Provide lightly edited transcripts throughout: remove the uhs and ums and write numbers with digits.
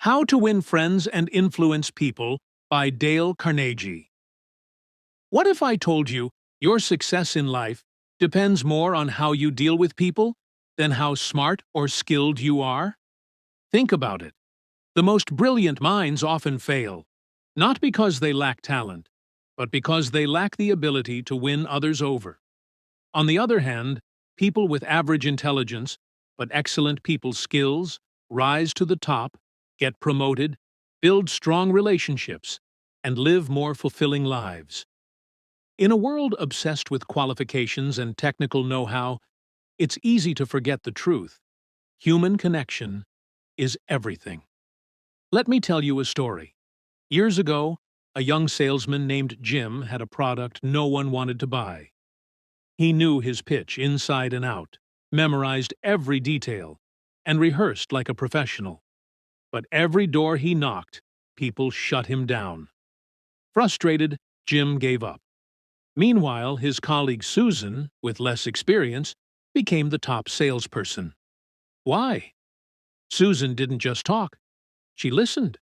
How to Win Friends and Influence People by Dale Carnegie. What if I told you your success in life depends more on how you deal with people than how smart or skilled you are? Think about it. The most brilliant minds often fail, not because they lack talent, but because they lack the ability to win others over. On the other hand, people with average intelligence but excellent people skills rise to the top, get promoted, build strong relationships, and live more fulfilling lives. In a world obsessed with qualifications and technical know-how, it's easy to forget the truth. Human connection is everything. Let me tell you a story. Years ago, a young salesman named Jim had a product no one wanted to buy. He knew his pitch inside and out, memorized every detail, and rehearsed like a professional. But every door he knocked, people shut him down. Frustrated, Jim gave up. Meanwhile, his colleague Susan, with less experience, became the top salesperson. Why? Susan didn't just talk. She listened.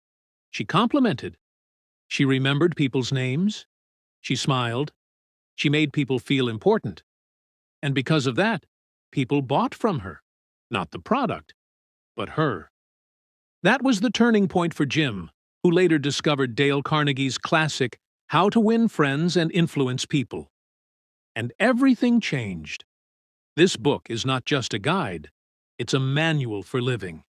She complimented. She remembered people's names. She smiled. She made people feel important. And because of that, people bought from her. Not the product, but her. That was the turning point for Jim, who later discovered Dale Carnegie's classic How to Win Friends and Influence People. And everything changed. This book is not just a guide, it's a manual for living.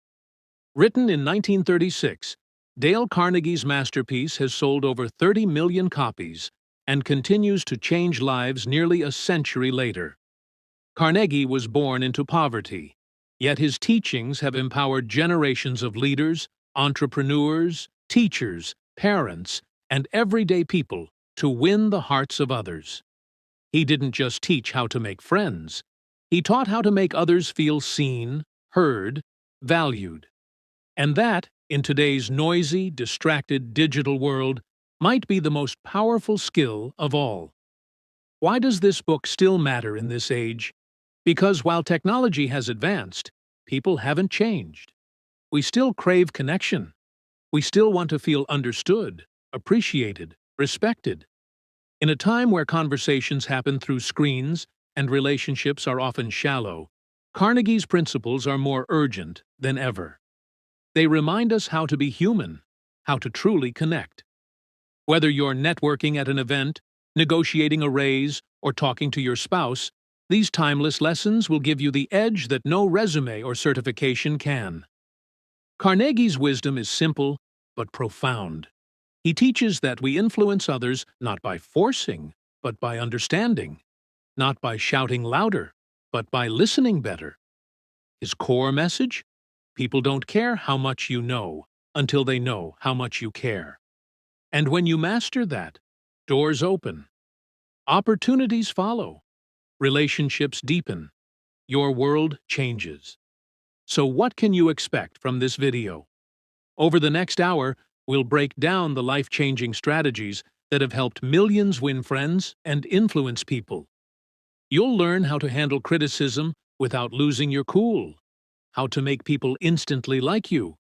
Written in 1936, Dale Carnegie's masterpiece has sold over 30 million copies and continues to change lives nearly a century later. Carnegie was born into poverty, yet his teachings have empowered generations of leaders, entrepreneurs, teachers, parents, and everyday people to win the hearts of others. He didn't just teach how to make friends. He taught how to make others feel seen, heard, valued. And that, in today's noisy, distracted digital world, might be the most powerful skill of all. Why does this book still matter in this age? Because while technology has advanced, people haven't changed. We still crave connection. We still want to feel understood, appreciated, respected. In a time where conversations happen through screens and relationships are often shallow, Carnegie's principles are more urgent than ever. They remind us how to be human, how to truly connect. Whether you're networking at an event, negotiating a raise, or talking to your spouse, these timeless lessons will give you the edge that no resume or certification can. Carnegie's wisdom is simple but profound. He teaches that we influence others not by forcing, but by understanding, not by shouting louder, but by listening better. His core message? People don't care how much you know until they know how much you care. And when you master that, doors open. Opportunities follow. Relationships deepen. Your world changes. So what can you expect from this video? Over the next hour, we'll break down the life-changing strategies that have helped millions win friends and influence people. You'll learn how to handle criticism without losing your cool, how to make people instantly like you,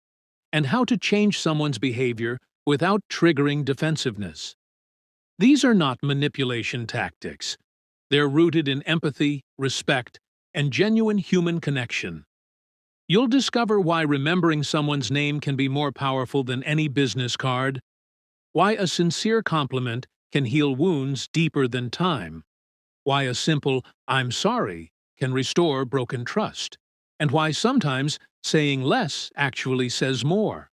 and how to change someone's behavior without triggering defensiveness. These are not manipulation tactics. They're rooted in empathy, respect, and genuine human connection. You'll discover why remembering someone's name can be more powerful than any business card, why a sincere compliment can heal wounds deeper than time, why a simple "I'm sorry" can restore broken trust, and why sometimes saying less actually says more.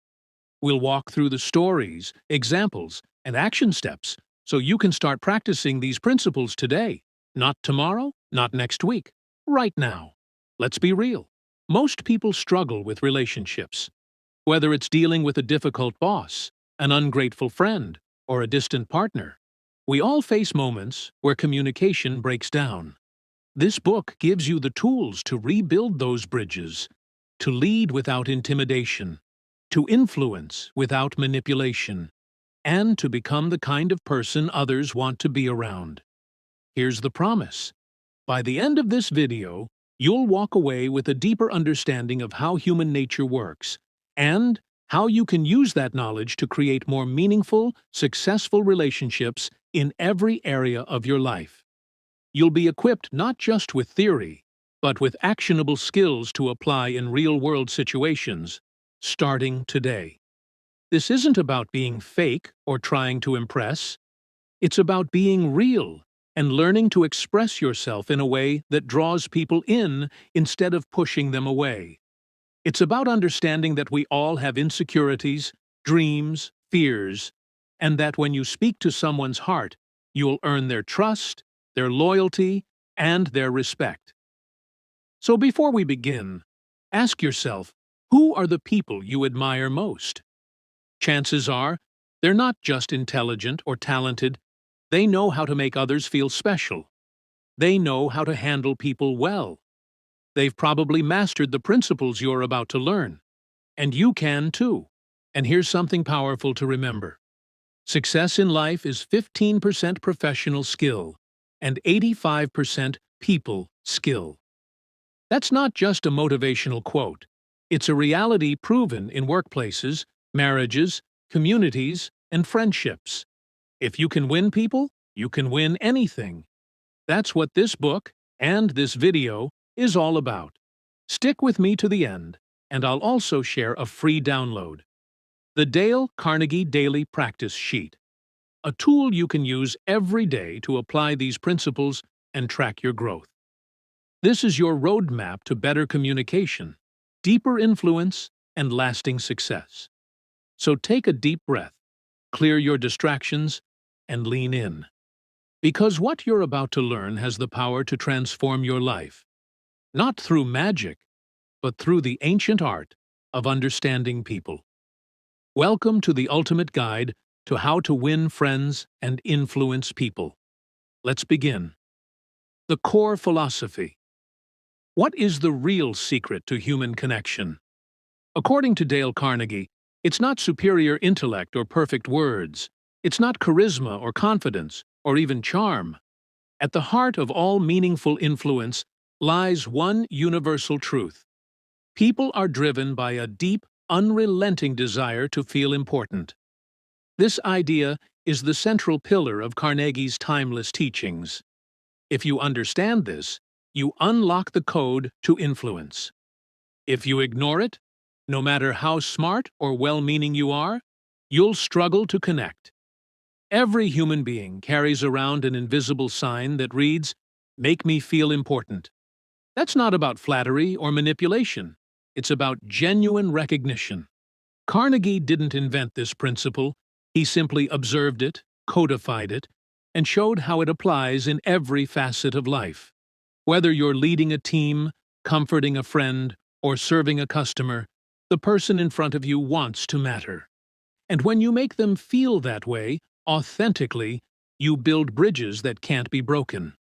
We'll walk through the stories, examples, and action steps so you can start practicing these principles today. Not tomorrow, not next week, right now. Let's be real. Most people struggle with relationships. Whether it's dealing with a difficult boss, an ungrateful friend, or a distant partner, we all face moments where communication breaks down. This book gives you the tools to rebuild those bridges, to lead without intimidation, to influence without manipulation, and to become the kind of person others want to be around. Here's the promise. By the end of this video, you'll walk away with a deeper understanding of how human nature works and how you can use that knowledge to create more meaningful, successful relationships in every area of your life. You'll be equipped not just with theory, but with actionable skills to apply in real-world situations, starting today. This isn't about being fake or trying to impress. It's about being real and learning to express yourself in a way that draws people in instead of pushing them away. It's about understanding that we all have insecurities, dreams, fears, and that when you speak to someone's heart, you'll earn their trust, their loyalty, and their respect. So before we begin, ask yourself, who are the people you admire most? Chances are, they're not just intelligent or talented, they know how to make others feel special. They know how to handle people well. They've probably mastered the principles you're about to learn. And you can too. And here's something powerful to remember. Success in life is 15% professional skill and 85% people skill. That's not just a motivational quote. It's a reality proven in workplaces, marriages, communities, and friendships. If you can win people, you can win anything. That's what this book and this video is all about. Stick with me to the end, and I'll also share a free download. The Dale Carnegie Daily Practice Sheet, a tool you can use every day to apply these principles and track your growth. This is your roadmap to better communication, deeper influence, and lasting success. So take a deep breath, clear your distractions, and lean in. Because what you're about to learn has the power to transform your life, not through magic, but through the ancient art of understanding people. Welcome to the ultimate guide to how to win friends and influence people. Let's begin. The core philosophy. What is the real secret to human connection? According to Dale Carnegie, it's not superior intellect or perfect words. It's not charisma or confidence, or even charm. At the heart of all meaningful influence lies one universal truth. People are driven by a deep, unrelenting desire to feel important. This idea is the central pillar of Carnegie's timeless teachings. If you understand this, you unlock the code to influence. If you ignore it, no matter how smart or well-meaning you are, you'll struggle to connect. Every human being carries around an invisible sign that reads, "Make me feel important." That's not about flattery or manipulation. It's about genuine recognition. Carnegie didn't invent this principle. He simply observed it, codified it, and showed how it applies in every facet of life. Whether you're leading a team, comforting a friend, or serving a customer, the person in front of you wants to matter. And when you make them feel that way, authentically, you build bridges that can't be broken.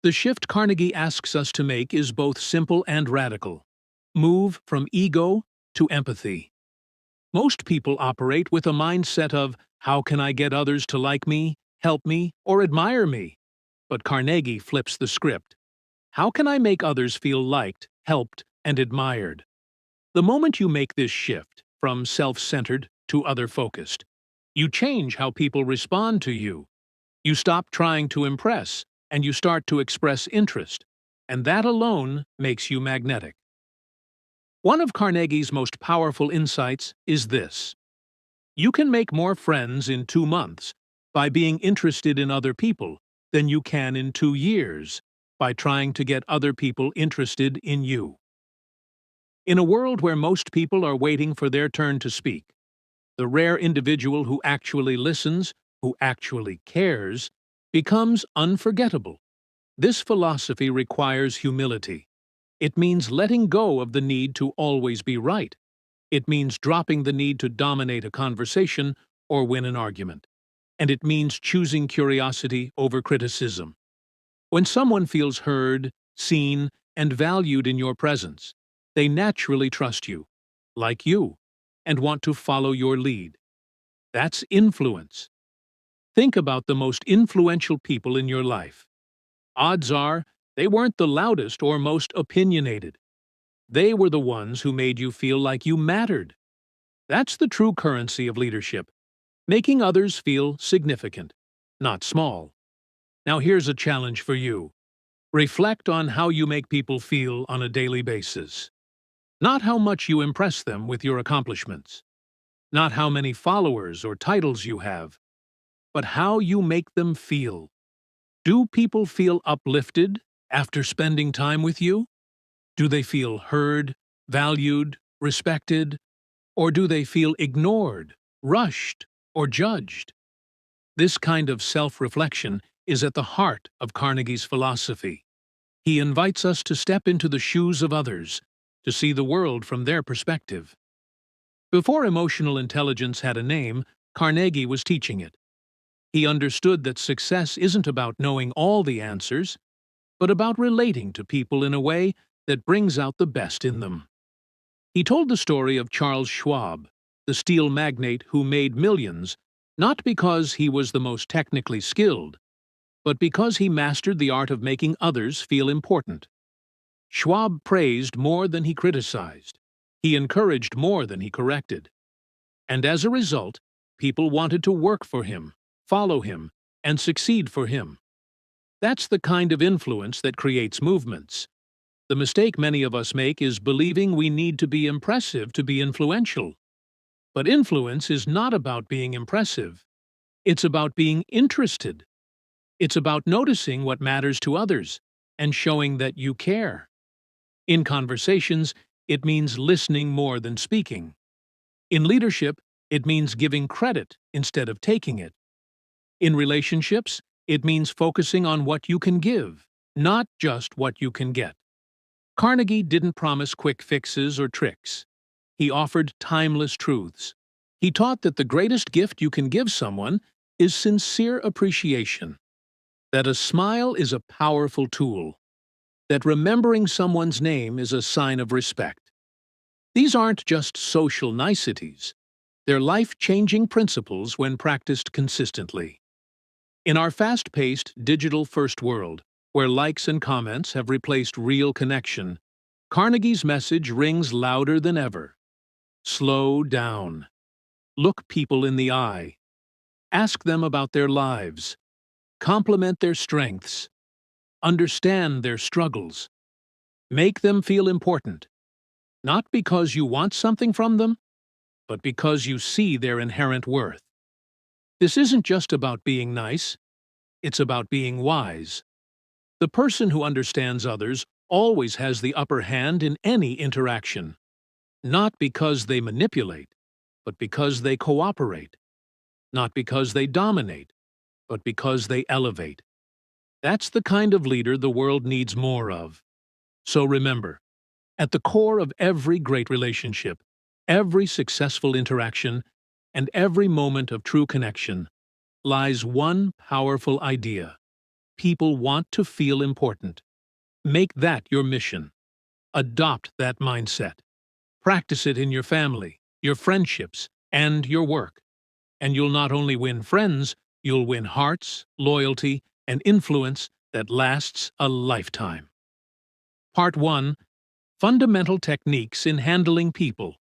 The shift Carnegie asks us to make is both simple and radical. Move from ego to empathy. Most people operate with a mindset of, how can I get others to like me, help me, or admire me? But Carnegie flips the script. How can I make others feel liked, helped, and admired? The moment you make this shift from self-centered to other-focused, you change how people respond to you. You stop trying to impress, and you start to express interest, and that alone makes you magnetic. One of Carnegie's most powerful insights is this. You can make more friends in 2 months by being interested in other people than you can in 2 years by trying to get other people interested in you. In a world where most people are waiting for their turn to speak, the rare individual who actually listens, who actually cares, becomes unforgettable. This philosophy requires humility. It means letting go of the need to always be right. It means dropping the need to dominate a conversation or win an argument. And it means choosing curiosity over criticism. When someone feels heard, seen, and valued in your presence, they naturally trust you, like you, and want to follow your lead. That's influence. Think about the most influential people in your life. Odds are, they weren't the loudest or most opinionated. They were the ones who made you feel like you mattered. That's the true currency of leadership, making others feel significant, not small. Now here's a challenge for you. Reflect on how you make people feel on a daily basis. Not how much you impress them with your accomplishments, not how many followers or titles you have, but how you make them feel. Do people feel uplifted after spending time with you? Do they feel heard, valued, respected? Or do they feel ignored, rushed, or judged? This kind of self-reflection is at the heart of Carnegie's philosophy. He invites us to step into the shoes of others, to see the world from their perspective. Before emotional intelligence had a name, Carnegie was teaching it. He understood that success isn't about knowing all the answers, but about relating to people in a way that brings out the best in them. He told the story of Charles Schwab, the steel magnate who made millions, not because he was the most technically skilled, but because he mastered the art of making others feel important. Schwab praised more than he criticized. He encouraged more than he corrected. And as a result, people wanted to work for him, follow him, and succeed for him. That's the kind of influence that creates movements. The mistake many of us make is believing we need to be impressive to be influential. But influence is not about being impressive. It's about being interested. It's about noticing what matters to others and showing that you care. In conversations, it means listening more than speaking. In leadership, it means giving credit instead of taking it. In relationships, it means focusing on what you can give, not just what you can get. Carnegie didn't promise quick fixes or tricks. He offered timeless truths. He taught that the greatest gift you can give someone is sincere appreciation, that a smile is a powerful tool, that remembering someone's name is a sign of respect. These aren't just social niceties. They're life-changing principles when practiced consistently. In our fast-paced, digital-first world, where likes and comments have replaced real connection, Carnegie's message rings louder than ever. Slow down. Look people in the eye. Ask them about their lives. Compliment their strengths. Understand their struggles. Make them feel important, not because you want something from them, but because you see their inherent worth. This isn't just about being nice, it's about being wise. The person who understands others always has the upper hand in any interaction, not because they manipulate, but because they cooperate, not because they dominate, but because they elevate. That's the kind of leader the world needs more of. So remember, at the core of every great relationship, every successful interaction, and every moment of true connection lies one powerful idea. People want to feel important. Make that your mission. Adopt that mindset. Practice it in your family, your friendships, and your work. And you'll not only win friends, you'll win hearts, loyalty, and influence that lasts a lifetime. Part 1. Fundamental Techniques in Handling People.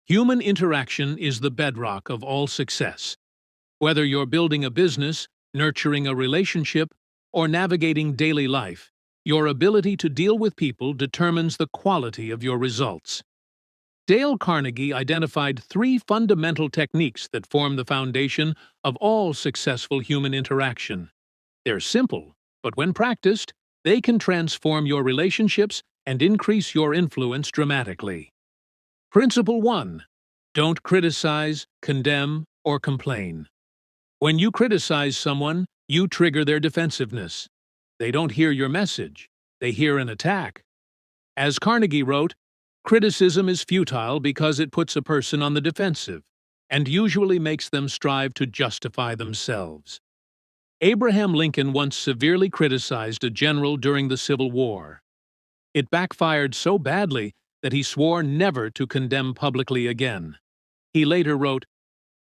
Human interaction is the bedrock of all success. Whether you're building a business, nurturing a relationship, or navigating daily life, your ability to deal with people determines the quality of your results. Dale Carnegie identified 3 fundamental techniques that form the foundation of all successful human interaction. They're simple, but when practiced, they can transform your relationships and increase your influence dramatically. Principle 1. Don't criticize, condemn, or complain. When you criticize someone, you trigger their defensiveness. They don't hear your message. They hear an attack. As Carnegie wrote, criticism is futile because it puts a person on the defensive and usually makes them strive to justify themselves. Abraham Lincoln once severely criticized a general during the Civil War. It backfired so badly that he swore never to condemn publicly again. He later wrote,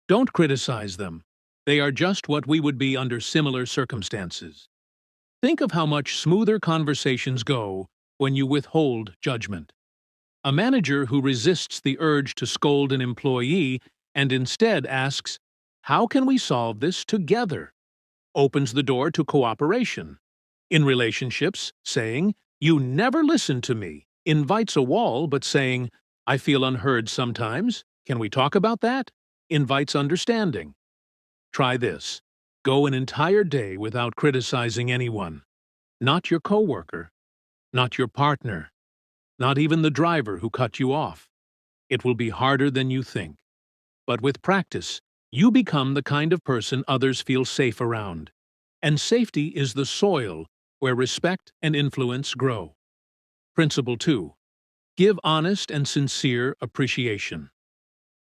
"Don't criticize them. They are just what we would be under similar circumstances." Think of how much smoother conversations go when you withhold judgment. A manager who resists the urge to scold an employee and instead asks, "How can we solve this together?" opens the door to cooperation. In relationships, saying, "You never listen to me," invites a wall, but saying, "I feel unheard sometimes. Can we talk about that?" invites understanding. Try this. Go an entire day without criticizing anyone. Not your coworker, not your partner, not even the driver who cut you off. It will be harder than you think. But with practice, you become the kind of person others feel safe around. And safety is the soil where respect and influence grow. Principle 2. Give honest and sincere appreciation.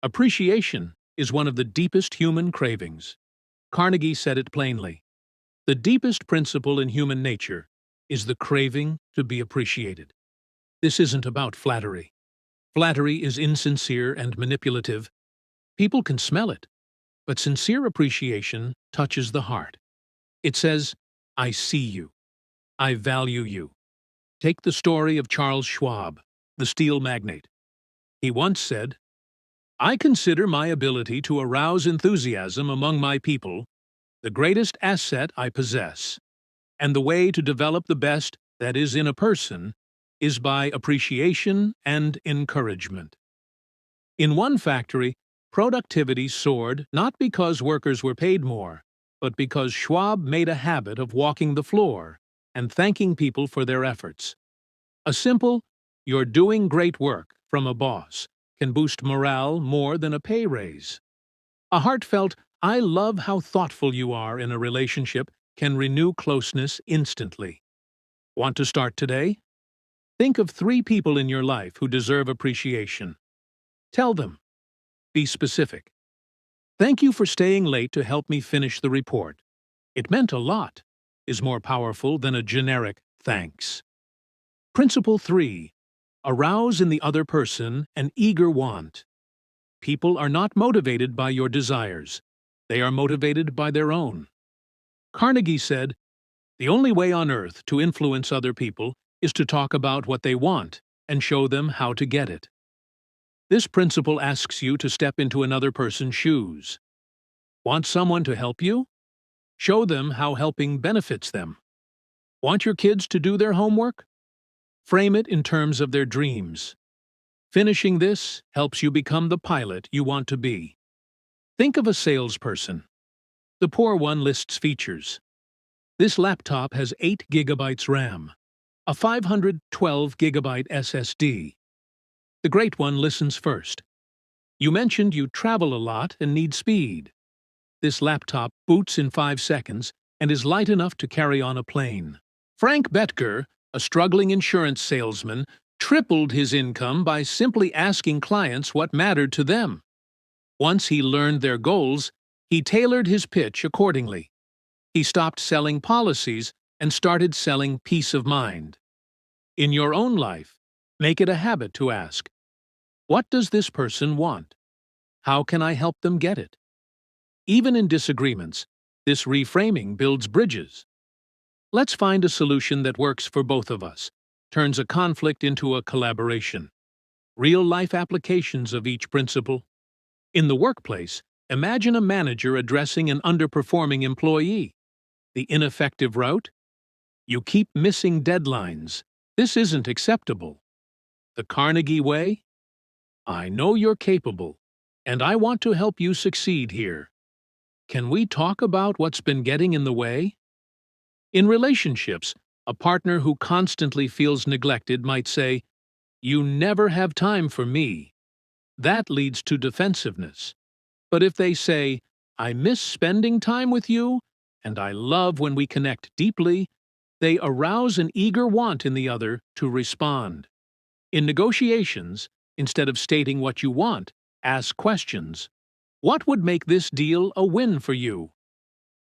Appreciation is one of the deepest human cravings. Carnegie said it plainly. The deepest principle in human nature is the craving to be appreciated. This isn't about flattery. Flattery is insincere and manipulative. People can smell it, but sincere appreciation touches the heart. It says, "I see you. I value you." Take the story of Charles Schwab, the steel magnate. He once said, "I consider my ability to arouse enthusiasm among my people the greatest asset I possess, and the way to develop the best that is in a person is by appreciation and encouragement." In one factory, productivity soared not because workers were paid more, but because Schwab made a habit of walking the floor and thanking people for their efforts. A simple, "You're doing great work" from a boss can boost morale more than a pay raise. A heartfelt, "I love how thoughtful you are" in a relationship can renew closeness instantly. Want to start today? Think of 3 people in your life who deserve appreciation. Tell them. Be specific. "Thank you for staying late to help me finish the report. It meant a lot," is more powerful than a generic thanks. Principle 3. Arouse in the other person an eager want. People are not motivated by your desires. They are motivated by their own. Carnegie said, "The only way on earth to influence other people is to talk about what they want and show them how to get it." This principle asks you to step into another person's shoes. Want someone to help you? Show them how helping benefits them. Want your kids to do their homework? Frame it in terms of their dreams. Finishing this helps you become the pilot you want to be. Think of a salesperson. The poor one lists features. This laptop has 8 gigabytes RAM, a 512 gigabyte SSD. The great one listens first. "You mentioned you travel a lot and need speed." This laptop boots in 5 seconds and is light enough to carry on a plane. Frank Betker, a struggling insurance salesman, tripled his income by simply asking clients what mattered to them. Once he learned their goals, he tailored his pitch accordingly. He stopped selling policies and started selling peace of mind. In your own life, make it a habit to ask, "What does this person want? How can I help them get it?" Even in disagreements, this reframing builds bridges. Let's find a solution that works for both of us, turns a conflict into a collaboration. Real-life applications of each principle. In the workplace, imagine a manager addressing an underperforming employee. The ineffective route? "You keep missing deadlines. This isn't acceptable." The Carnegie way? "I know you're capable, and I want to help you succeed here. Can we talk about what's been getting in the way?" In relationships, a partner who constantly feels neglected might say, "You never have time for me." That leads to defensiveness. But if they say, "I miss spending time with you, and I love when we connect deeply," they arouse an eager want in the other to respond. In negotiations, instead of stating what you want, ask questions. "What would make this deal a win for you?"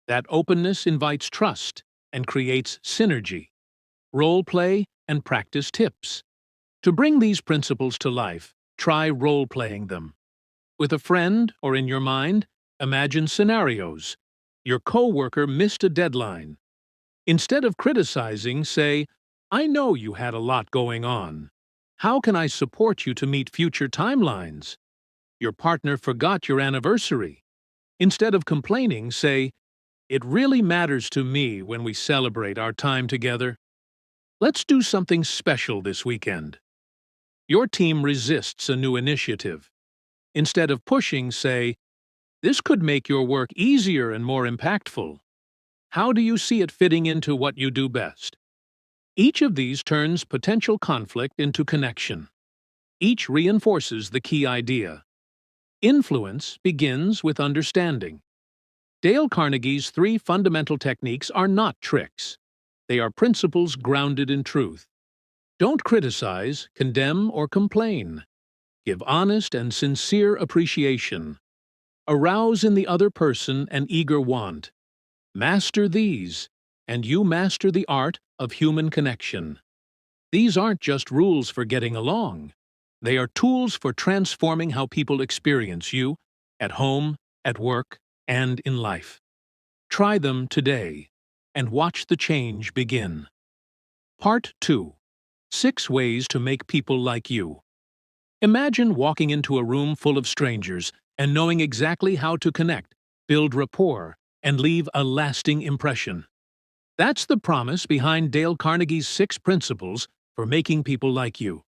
That openness invites trust and creates synergy. Role play and practice tips. To bring these principles to life, try role-playing them. With a friend or in your mind, imagine scenarios. Your coworker missed a deadline. Instead of criticizing, say, "I know you had a lot going on. How can I support you to meet future timelines? Your partner forgot your anniversary. Instead of complaining, say, "It really matters to me when we celebrate our time together. Let's do something special this weekend." Your team resists a new initiative. Instead of pushing, say, "This could make your work easier and more impactful. How do you see it fitting into what you do best?" Each of these turns potential conflict into connection. Each reinforces the key idea. Influence begins with understanding. Dale Carnegie's 3 fundamental techniques are not tricks. They are principles grounded in truth. Don't criticize, condemn, or complain. Give honest and sincere appreciation. Arouse in the other person an eager want. Master these, and you master the art of human connection. These aren't just rules for getting along. They are tools for transforming how people experience you, at home, at work, and in life. Try them today, and watch the change begin. Part 2. 6 Ways to Make People Like You. Imagine walking into a room full of strangers and knowing exactly how to connect, build rapport, and leave a lasting impression. That's the promise behind Dale Carnegie's 6 principles for making people like you.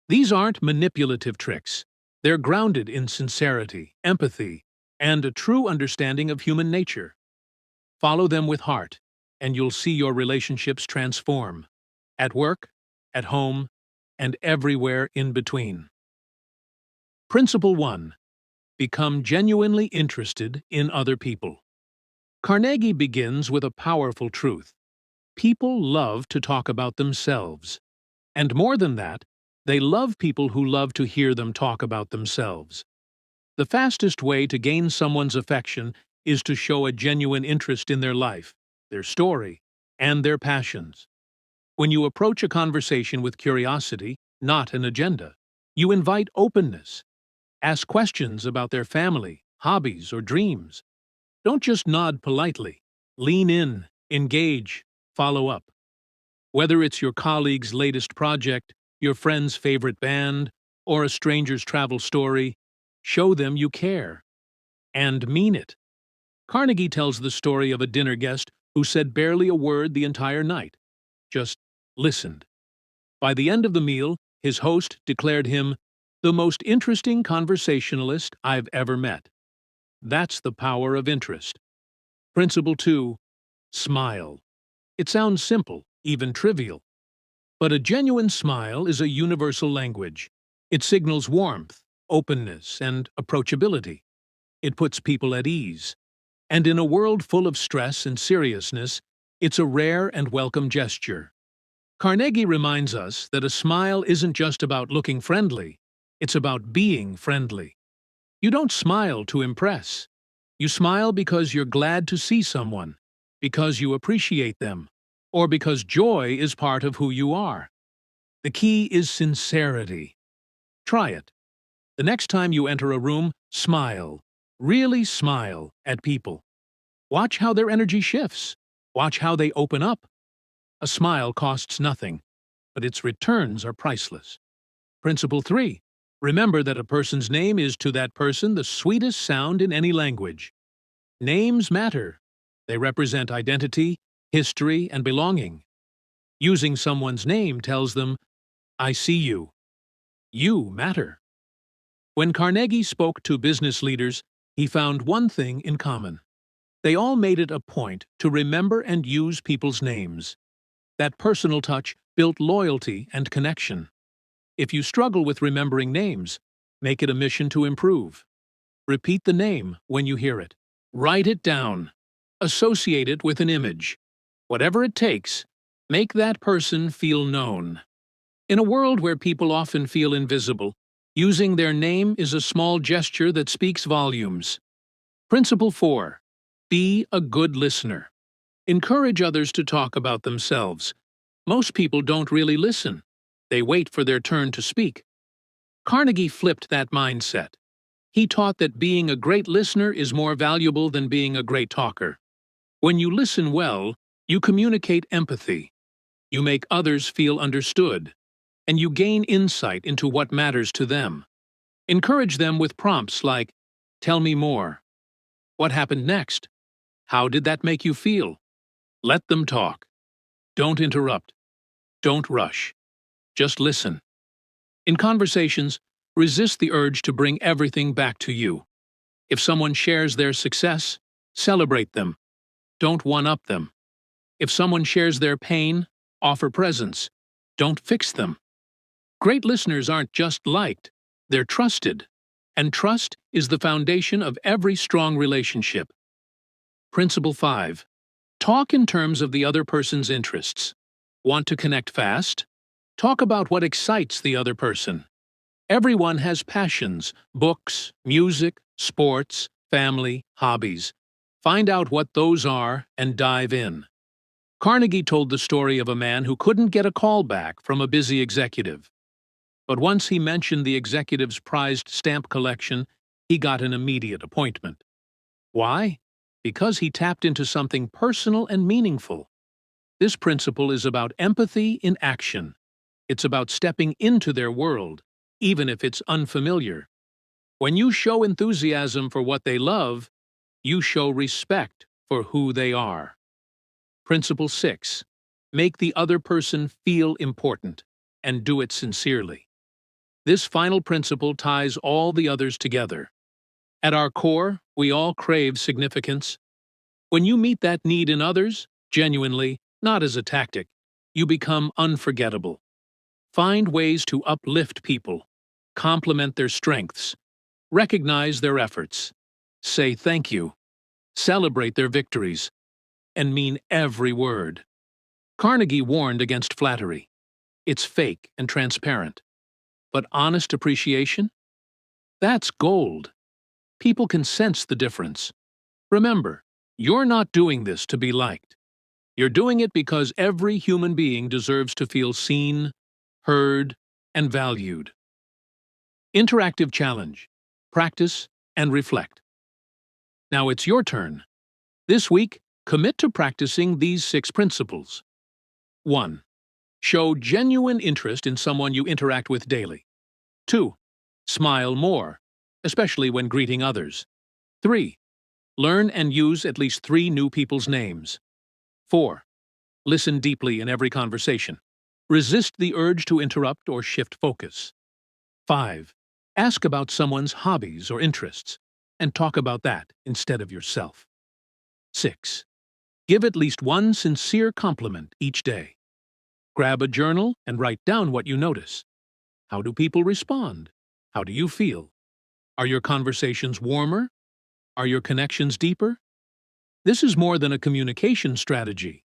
These aren't manipulative tricks. They're grounded in sincerity, empathy, and a true understanding of human nature. Follow them with heart, and you'll see your relationships transform. At work, at home, and everywhere in between. Principle 1. Become genuinely interested in other people. Carnegie begins with a powerful truth. People love to talk about themselves. And more than that, they love people who love to hear them talk about themselves. The fastest way to gain someone's affection is to show a genuine interest in their life, their story, and their passions. When you approach a conversation with curiosity, not an agenda, you invite openness. Ask questions about their family, hobbies, or dreams. Don't just nod politely. Lean in, engage, follow up. Whether it's your colleague's latest project, your friend's favorite band, or a stranger's travel story, show them you care. And mean it. Carnegie tells the story of a dinner guest who said barely a word the entire night. Just listened. By the end of the meal, his host declared him the most interesting conversationalist I've ever met. That's the power of interest. Principle 2. Smile. It sounds simple, even trivial. But a genuine smile is a universal language. It signals warmth, openness, and approachability. It puts people at ease. And in a world full of stress and seriousness, it's a rare and welcome gesture. Carnegie reminds us that a smile isn't just about looking friendly, it's about being friendly. You don't smile to impress. You smile because you're glad to see someone, because you appreciate them, or because joy is part of who you are. The key is sincerity. Try it. The next time you enter a room, smile. Really smile at people. Watch how their energy shifts. Watch how they open up. A smile costs nothing, but its returns are priceless. Principle 3. Remember that a person's name is to that person the sweetest sound in any language. Names matter. They represent identity, history, and belonging. Using someone's name tells them, "I see you. You matter." When Carnegie spoke to business leaders, he found one thing in common. They all made it a point to remember and use people's names. That personal touch built loyalty and connection. If you struggle with remembering names, make it a mission to improve. Repeat the name when you hear it. Write it down. Associate it with an image. Whatever it takes, make that person feel known. In a world where people often feel invisible, using their name is a small gesture that speaks volumes. Principle 4. Be a good listener. Encourage others to talk about themselves. Most people don't really listen. They wait for their turn to speak. Carnegie flipped that mindset. He taught that being a great listener is more valuable than being a great talker. When you listen well, you communicate empathy. You make others feel understood. and you gain insight into what matters to them. Encourage them with prompts like, "Tell me more. What happened next? How did that make you feel?" Let them talk. Don't interrupt. Don't rush. Just listen. In conversations, resist the urge to bring everything back to you. If someone shares their success, celebrate them. Don't one-up them. If someone shares their pain, offer presence. Don't fix them. Great listeners aren't just liked, they're trusted. And trust is the foundation of every strong relationship. Principle 5. Talk in terms of the other person's interests. Want to connect fast? Talk about what excites the other person. Everyone has passions: books, music, sports, family, hobbies. Find out what those are and dive in. Carnegie told the story of a man who couldn't get a call back from a busy executive. But once he mentioned the executive's prized stamp collection, he got an immediate appointment. Why? Because he tapped into something personal and meaningful. This principle is about empathy in action. It's about stepping into their world, even if it's unfamiliar. When you show enthusiasm for what they love, you show respect for who they are. Principle 6. Make the other person feel important, and do it sincerely. This final principle ties all the others together. At our core, we all crave significance. When you meet that need in others, genuinely, not as a tactic, you become unforgettable. Find ways to uplift people, compliment their strengths, recognize their efforts, say thank you, celebrate their victories, and mean every word. Carnegie warned against flattery. It's fake and transparent. But honest appreciation? That's gold. People can sense the difference. Remember, you're not doing this to be liked. You're doing it because every human being deserves to feel seen, heard, and valued. Interactive challenge. Practice and reflect. Now it's your turn. This week, commit to practicing these 6 principles. 1. Show genuine interest in someone you interact with daily. 2. Smile more, especially when greeting others. 3. Learn and use at least 3 new people's names. 4. Listen deeply in every conversation. Resist the urge to interrupt or shift focus. 5. Ask about someone's hobbies or interests, and talk about that instead of yourself. 6. Give at least one sincere compliment each day. Grab a journal and write down what you notice. How do people respond? How do you feel? Are your conversations warmer? Are your connections deeper? This is more than a communication strategy.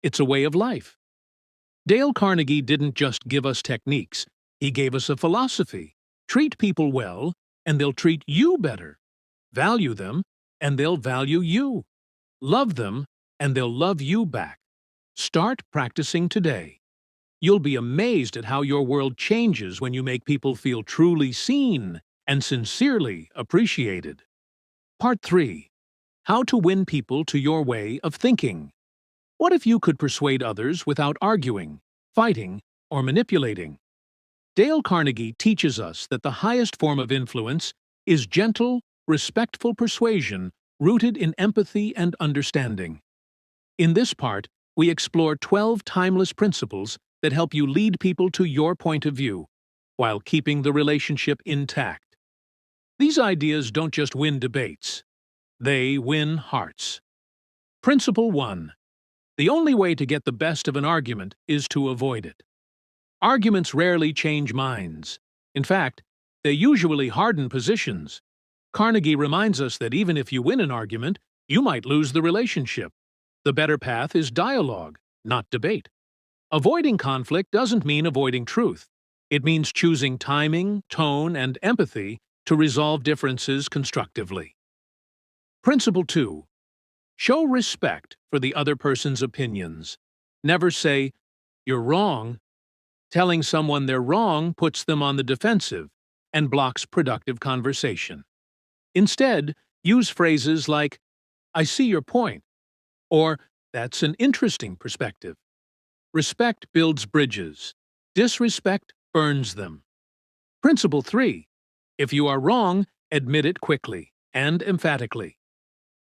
It's a way of life. Dale Carnegie didn't just give us techniques, he gave us a philosophy. Treat people well, and they'll treat you better. Value them, and they'll value you. Love them, and they'll love you back. Start practicing today. You'll be amazed at how your world changes when you make people feel truly seen and sincerely appreciated. Part 3. How to win people to your way of thinking. What if you could persuade others without arguing, fighting, or manipulating? Dale Carnegie teaches us that the highest form of influence is gentle, respectful persuasion rooted in empathy and understanding. In this part, we explore 12 timeless principles that help you lead people to your point of view, while keeping the relationship intact. These ideas don't just win debates, they win hearts. Principle 1. The only way to get the best of an argument is to avoid it. Arguments rarely change minds. In fact, they usually harden positions. Carnegie reminds us that even if you win an argument, you might lose the relationship. The better path is dialogue, not debate. Avoiding conflict doesn't mean avoiding truth. It means choosing timing, tone, and empathy to resolve differences constructively. Principle 2. Show respect for the other person's opinions. Never say, "You're wrong." Telling someone they're wrong puts them on the defensive and blocks productive conversation. Instead, use phrases like, "I see your point," or "That's an interesting perspective." Respect builds bridges. Disrespect burns them. Principle 3. If you are wrong, admit it quickly and emphatically.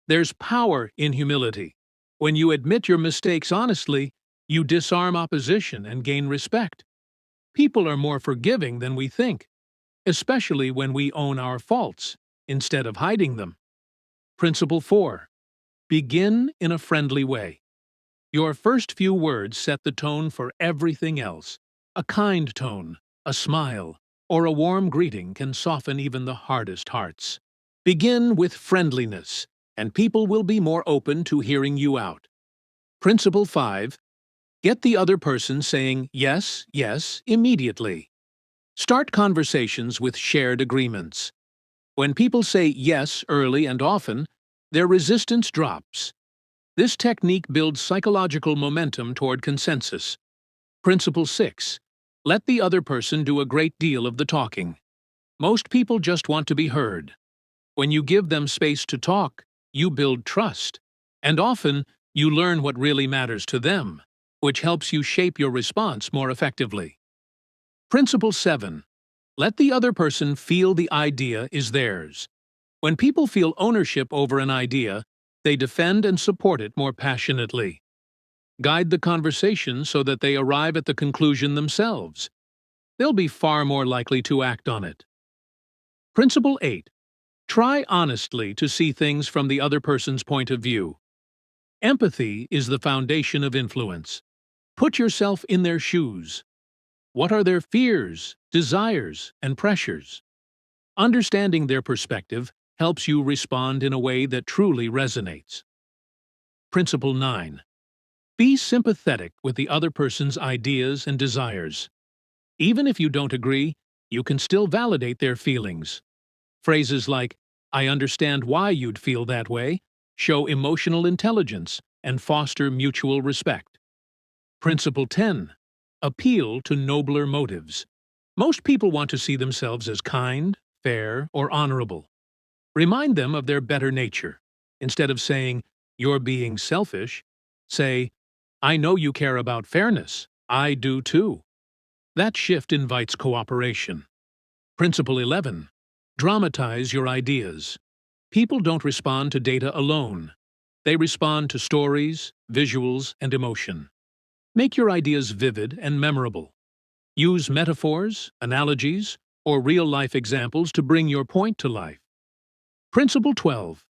There's power in humility. When you admit your mistakes honestly, you disarm opposition and gain respect. People are more forgiving than we think, especially when we own our faults instead of hiding them. Principle 4. Begin in a friendly way. Your first few words set the tone for everything else. A kind tone, a smile, or a warm greeting can soften even the hardest hearts. Begin with friendliness, and people will be more open to hearing you out. Principle 5. Get the other person saying yes, yes immediately. Start conversations with shared agreements. When people say yes early and often, their resistance drops. This technique builds psychological momentum toward consensus. Principle 6. Let the other person do a great deal of the talking. Most people just want to be heard. When you give them space to talk, you build trust. And often, you learn what really matters to them, which helps you shape your response more effectively. Principle 7. Let the other person feel the idea is theirs. When people feel ownership over an idea, they defend and support it more passionately. Guide the conversation so that they arrive at the conclusion themselves. They'll be far more likely to act on it. Principle 8. Try honestly to see things from the other person's point of view. Empathy is the foundation of influence. Put yourself in their shoes. What are their fears, desires, and pressures? Understanding their perspective helps you respond in a way that truly resonates. Principle 9. Be sympathetic with the other person's ideas and desires. Even if you don't agree, you can still validate their feelings. Phrases like, "I understand why you'd feel that way," show emotional intelligence and foster mutual respect. Principle 10. Appeal to nobler motives. Most people want to see themselves as kind, fair, or honorable. Remind them of their better nature. Instead of saying, "You're being selfish," say, "I know you care about fairness. I do too." That shift invites cooperation. Principle 11. Dramatize your ideas. People don't respond to data alone. They respond to stories, visuals, and emotion. Make your ideas vivid and memorable. Use metaphors, analogies, or real-life examples to bring your point to life. Principle 12.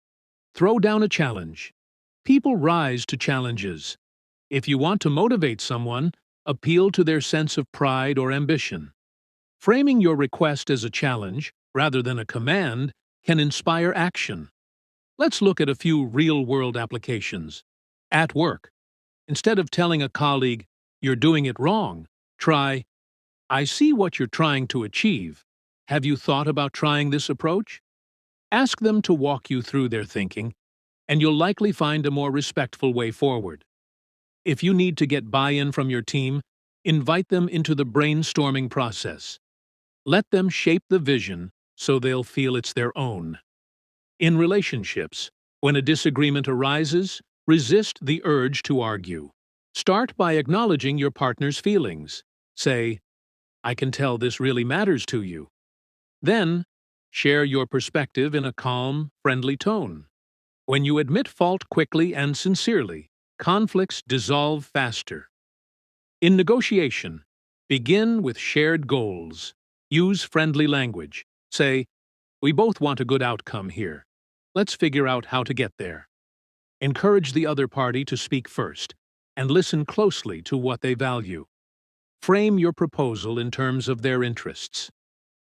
Throw down a challenge. People rise to challenges. If you want to motivate someone, appeal to their sense of pride or ambition. Framing your request as a challenge, rather than a command, can inspire action. Let's look at a few real-world applications. At work, instead of telling a colleague, "You're doing it wrong," try, "I see what you're trying to achieve. Have you thought about trying this approach?" Ask them to walk you through their thinking, and you'll likely find a more respectful way forward. If you need to get buy-in from your team, invite them into the brainstorming process. Let them shape the vision so they'll feel it's their own. In relationships, when a disagreement arises, resist the urge to argue. Start by acknowledging your partner's feelings. Say, "I can tell this really matters to you." Then, share your perspective in a calm, friendly tone. When you admit fault quickly and sincerely, conflicts dissolve faster. In negotiation, begin with shared goals. Use friendly language. Say, "We both want a good outcome here. Let's figure out how to get there." Encourage the other party to speak first, and listen closely to what they value. Frame your proposal in terms of their interests.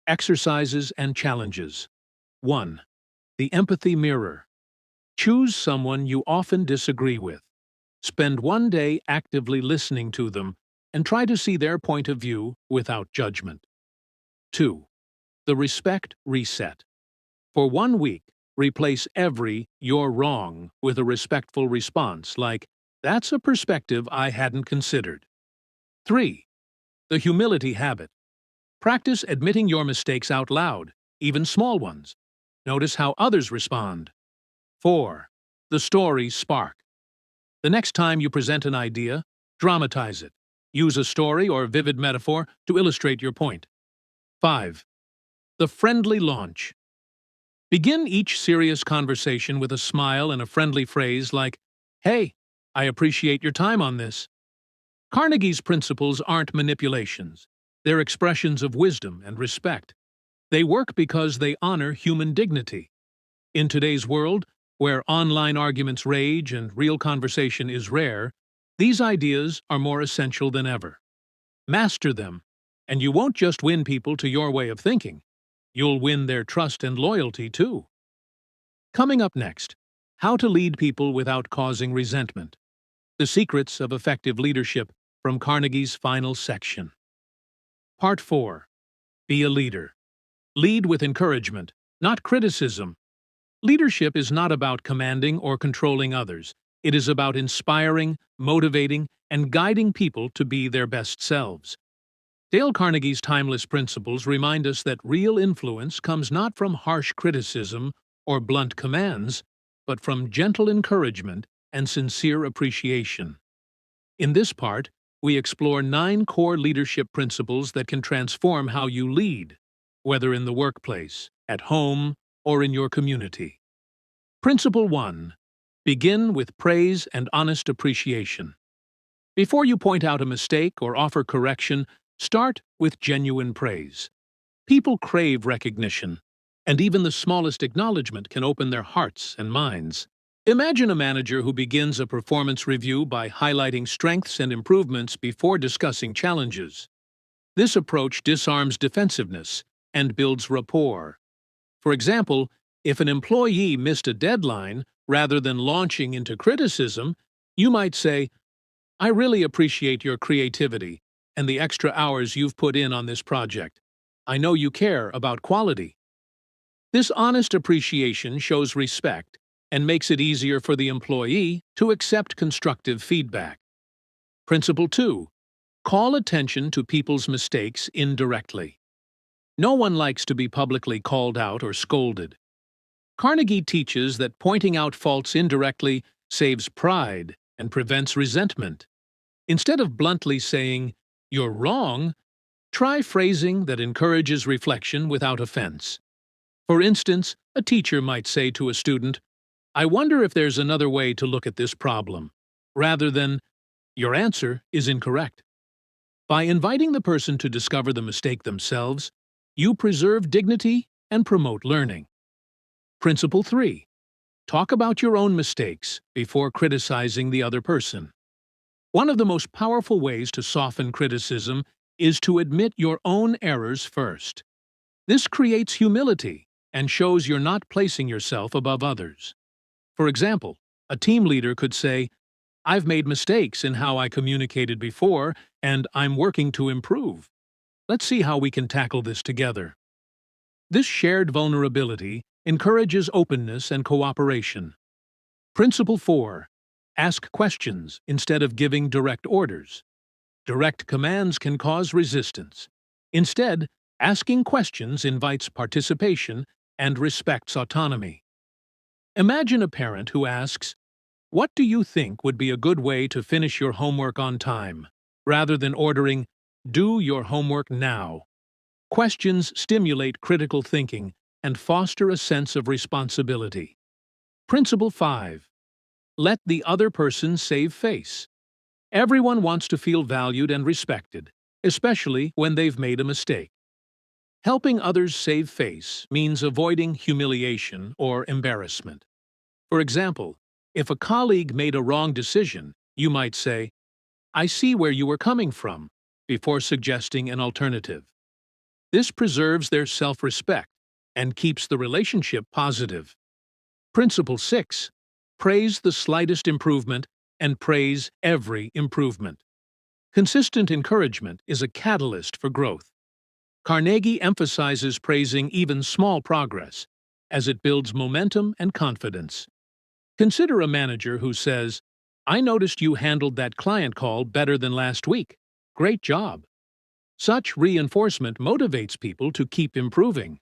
Exercises and challenges. 1. The empathy mirror. Choose someone you often disagree with. Spend one day actively listening to them and try to see their point of view without judgment. 2. The respect reset. For 1 week, replace every "you're wrong" with a respectful response like, "That's a perspective I hadn't considered." 3. The humility habit. Practice admitting your mistakes out loud, even small ones. Notice how others respond. 4. The story spark. The next time you present an idea, dramatize it. Use a story or vivid metaphor to illustrate your point. 5. The friendly launch. Begin each serious conversation with a smile and a friendly phrase like, "Hey, I appreciate your time on this." Carnegie's principles aren't manipulations. They're expressions of wisdom and respect. They work because they honor human dignity. In today's world, where online arguments rage and real conversation is rare, these ideas are more essential than ever. Master them, and you won't just win people to your way of thinking. You'll win their trust and loyalty, too. Coming up next, how to lead people without causing resentment. The secrets of effective leadership from Carnegie's final section. Part 4. Be a leader. Lead with encouragement, not criticism. Leadership is not about commanding or controlling others. It is about inspiring, motivating, and guiding people to be their best selves. Dale Carnegie's timeless principles remind us that real influence comes not from harsh criticism or blunt commands, but from gentle encouragement and sincere appreciation. In this part, we explore 9 core leadership principles that can transform how you lead, whether in the workplace, at home, or in your community. Principle 1. Begin with praise and honest appreciation. Before you point out a mistake or offer correction, start with genuine praise. People crave recognition, and even the smallest acknowledgement can open their hearts and minds. Imagine a manager who begins a performance review by highlighting strengths and improvements before discussing challenges. This approach disarms defensiveness and builds rapport. For example, if an employee missed a deadline, rather than launching into criticism, you might say, "I really appreciate your creativity and the extra hours you've put in on this project. I know you care about quality." This honest appreciation shows respect and makes it easier for the employee to accept constructive feedback. Principle 2. Call attention to people's mistakes indirectly. No one likes to be publicly called out or scolded. Carnegie teaches that pointing out faults indirectly saves pride and prevents resentment. Instead of bluntly saying, "You're wrong," try phrasing that encourages reflection without offense. For instance, a teacher might say to a student, "I wonder if there's another way to look at this problem," rather than, "Your answer is incorrect." By inviting the person to discover the mistake themselves, you preserve dignity and promote learning. Principle 3. Talk about your own mistakes before criticizing the other person. One of the most powerful ways to soften criticism is to admit your own errors first. This creates humility and shows you're not placing yourself above others. For example, a team leader could say, "I've made mistakes in how I communicated before, and I'm working to improve. Let's see how we can tackle this together." This shared vulnerability encourages openness and cooperation. Principle 4. Ask questions instead of giving direct orders. Direct commands can cause resistance. Instead, asking questions invites participation and respects autonomy. Imagine a parent who asks, "What do you think would be a good way to finish your homework on time?" rather than ordering, "Do your homework now." Questions stimulate critical thinking and foster a sense of responsibility. Principle 5. Let the other person save face. Everyone wants to feel valued and respected, especially when they've made a mistake. Helping others save face means avoiding humiliation or embarrassment. For example, if a colleague made a wrong decision, you might say, "I see where you were coming from," before suggesting an alternative. This preserves their self-respect and keeps the relationship positive. Principle 6. Praise the slightest improvement and praise every improvement. Consistent encouragement is a catalyst for growth. Carnegie emphasizes praising even small progress, as it builds momentum and confidence. Consider a manager who says, "I noticed you handled that client call better than last week. Great job." Such reinforcement motivates people to keep improving.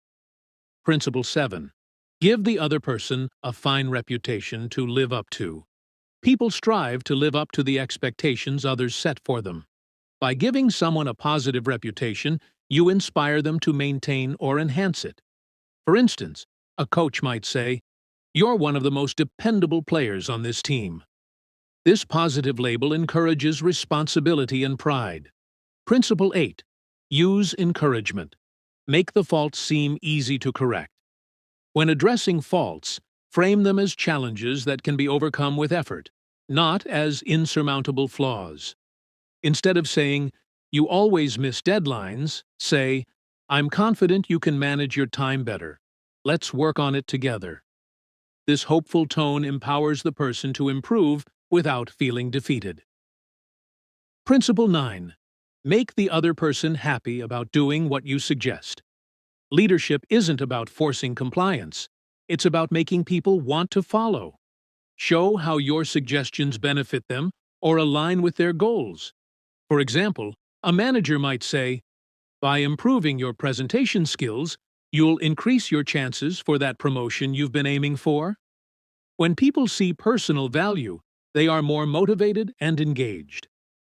Principle 7. Give the other person a fine reputation to live up to. People strive to live up to the expectations others set for them. By giving someone a positive reputation, you inspire them to maintain or enhance it. For instance, a coach might say, "You're one of the most dependable players on this team." This positive label encourages responsibility and pride. Principle 8. Use encouragement. Make the faults seem easy to correct. When addressing faults, frame them as challenges that can be overcome with effort, not as insurmountable flaws. Instead of saying, "You always miss deadlines," say, "I'm confident you can manage your time better. Let's work on it together." This hopeful tone empowers the person to improve without feeling defeated. Principle 9. Make the other person happy about doing what you suggest. Leadership isn't about forcing compliance. It's about making people want to follow. Show how your suggestions benefit them or align with their goals. For example, a manager might say, "By improving your presentation skills, you'll increase your chances for that promotion you've been aiming for." When people see personal value, they are more motivated and engaged.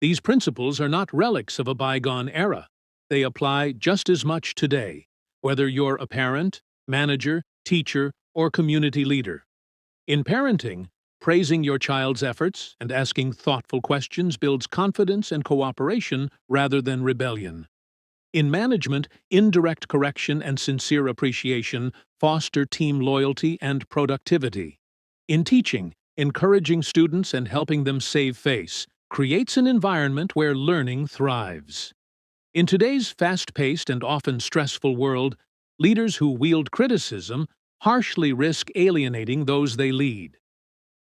These principles are not relics of a bygone era. They apply just as much today, whether you're a parent, manager, teacher, or community leader. In parenting, praising your child's efforts and asking thoughtful questions builds confidence and cooperation rather than rebellion. In management, indirect correction and sincere appreciation foster team loyalty and productivity. In teaching, encouraging students and helping them save face creates an environment where learning thrives. In today's fast-paced and often stressful world, leaders who wield criticism harshly risk alienating those they lead.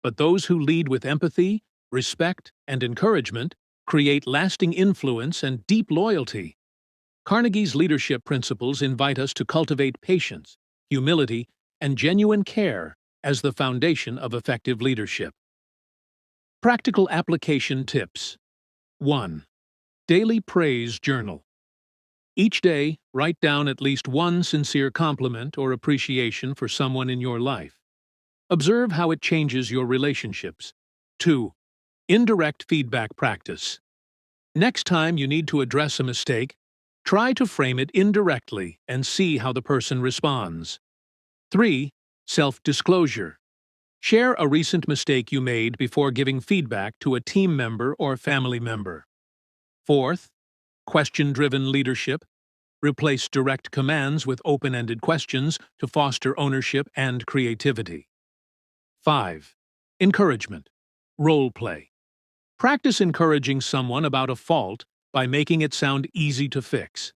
But those who lead with empathy, respect, and encouragement create lasting influence and deep loyalty. Carnegie's leadership principles invite us to cultivate patience, humility, and genuine care as the foundation of effective leadership. Practical application tips. 1. Daily praise journal. Each day, write down at least one sincere compliment or appreciation for someone in your life. Observe how it changes your relationships. 2. Indirect feedback practice. Next time you need to address a mistake, try to frame it indirectly and see how the person responds. 3. Self-disclosure. Share a recent mistake you made before giving feedback to a team member or family member. 4th, question-driven leadership. Replace direct commands with open-ended questions to foster ownership and creativity. 5. Encouragement. Role play. Practice encouraging someone about a fault by making it sound easy to fix.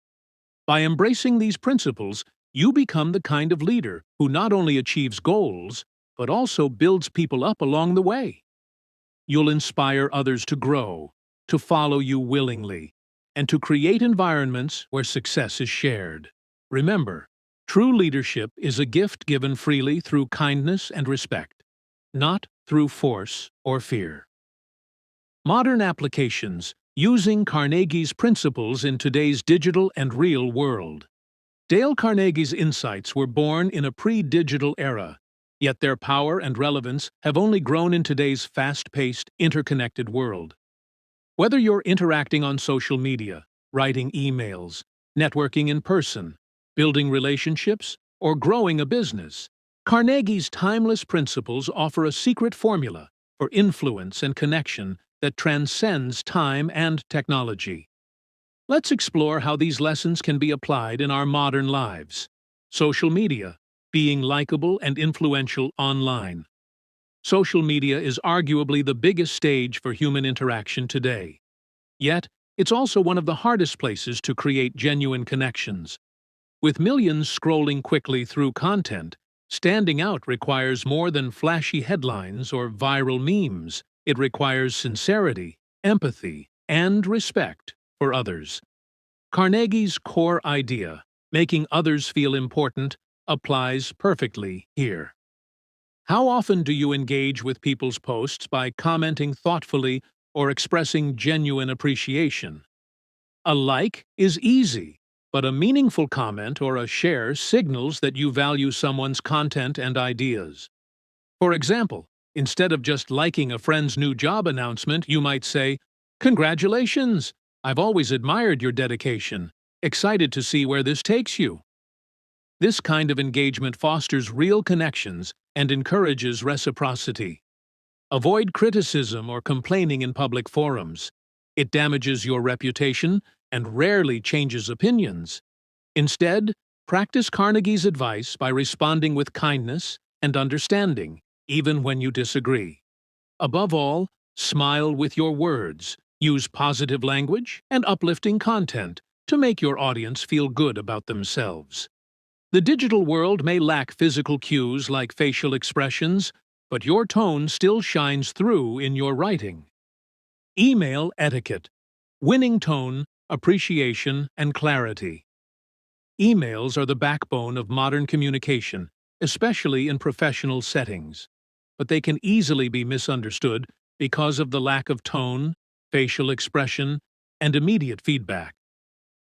By embracing these principles, you become the kind of leader who not only achieves goals, but also builds people up along the way. You'll inspire others to grow, to follow you willingly, and to create environments where success is shared. Remember, true leadership is a gift given freely through kindness and respect, not through force or fear. Modern applications using Carnegie's principles in today's digital and real world. Dale Carnegie's insights were born in a pre-digital era, yet their power and relevance have only grown in today's fast-paced, interconnected world. Whether you're interacting on social media, writing emails, networking in person, building relationships, or growing a business, Carnegie's timeless principles offer a secret formula for influence and connection that transcends time and technology. Let's explore how these lessons can be applied in our modern lives. Social media, being likable and influential online. Social media is arguably the biggest stage for human interaction today. Yet, it's also one of the hardest places to create genuine connections. With millions scrolling quickly through content, standing out requires more than flashy headlines or viral memes. It requires sincerity, empathy, and respect for others. Carnegie's core idea, making others feel important, applies perfectly here. How often do you engage with people's posts by commenting thoughtfully or expressing genuine appreciation? A like is easy, but a meaningful comment or a share signals that you value someone's content and ideas. For example, instead of just liking a friend's new job announcement, you might say, "Congratulations! I've always admired your dedication, excited to see where this takes you. This kind of engagement fosters real connections and encourages reciprocity. Avoid criticism or complaining in public forums. It damages your reputation and rarely changes opinions. Instead, practice Carnegie's advice by responding with kindness and understanding, even when you disagree. Above all, smile with your words, use positive language and uplifting content to make your audience feel good about themselves. The digital world may lack physical cues like facial expressions, but your tone still shines through in your writing. Email etiquette: winning tone, appreciation, and clarity. Emails are the backbone of modern communication, especially in professional settings, but they can easily be misunderstood because of the lack of tone, facial expression, and immediate feedback.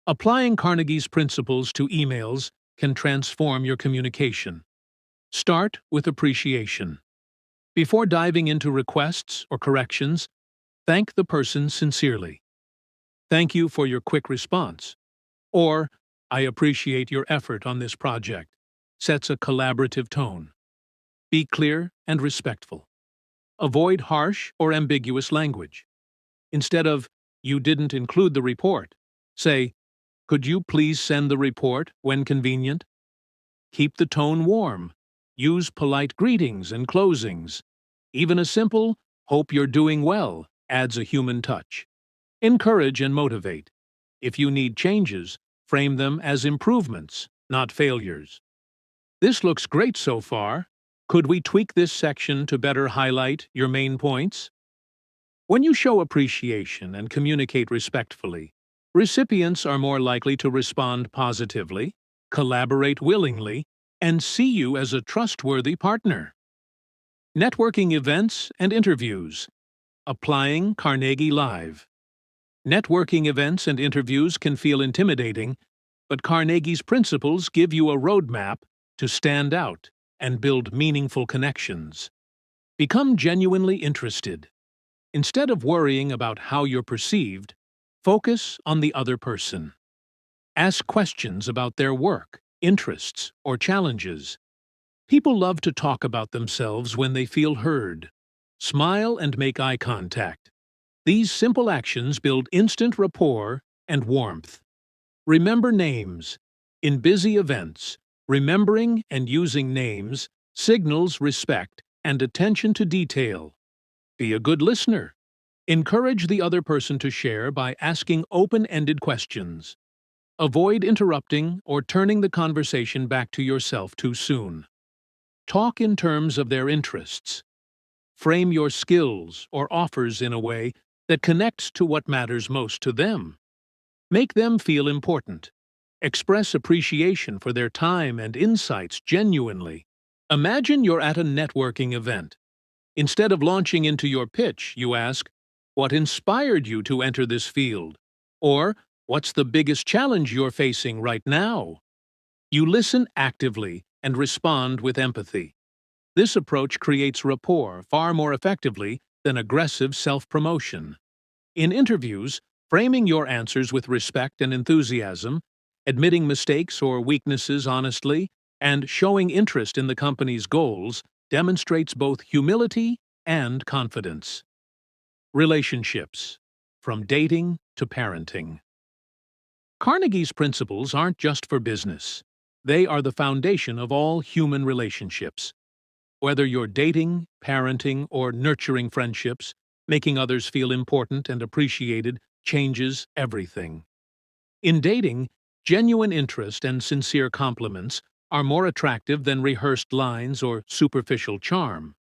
Applying Carnegie's principles to emails can transform your communication. Start with appreciation. Before diving into requests or corrections, thank the person sincerely. Thank you for your quick response. Or, I appreciate your effort on this project. Sets a collaborative tone. Be clear and respectful. Avoid harsh or ambiguous language. Instead of, you didn't include the report, say, could you please send the report when convenient? Keep the tone warm. Use polite greetings and closings. Even a simple, hope you're doing well, adds a human touch. Encourage and motivate. If you need changes, frame them as improvements, not failures. This looks great so far. Could we tweak this section to better highlight your main points? When you show appreciation and communicate respectfully, recipients are more likely to respond positively, collaborate willingly, and see you as a trustworthy partner. Networking events and interviews. Applying Carnegie Live. Networking events and interviews can feel intimidating, but Carnegie's principles give you a roadmap to stand out and build meaningful connections. Become genuinely interested. Instead of worrying about how you're perceived, focus on the other person. Ask questions about their work, interests, or challenges. People love to talk about themselves when they feel heard. Smile and make eye contact. These simple actions build instant rapport and warmth. Remember names. In busy events, remembering and using names signals respect and attention to detail. Be a good listener. Encourage the other person to share by asking open-ended questions. Avoid interrupting or turning the conversation back to yourself too soon. Talk in terms of their interests. Frame your skills or offers in a way that connects to what matters most to them. Make them feel important. Express appreciation for their time and insights genuinely. Imagine you're at a networking event. Instead of launching into your pitch, you ask, what inspired you to enter this field? Or, what's the biggest challenge you're facing right now? You listen actively and respond with empathy. This approach creates rapport far more effectively than aggressive self-promotion. In interviews, framing your answers with respect and enthusiasm, admitting mistakes or weaknesses honestly, and showing interest in the company's goals demonstrates both humility and confidence. Relationships, from dating to parenting. Carnegie's principles aren't just for business. They are the foundation of all human relationships. Whether you're dating, parenting, or nurturing friendships, making others feel important and appreciated changes everything. In dating, genuine interest and sincere compliments are more attractive than rehearsed lines or superficial charm.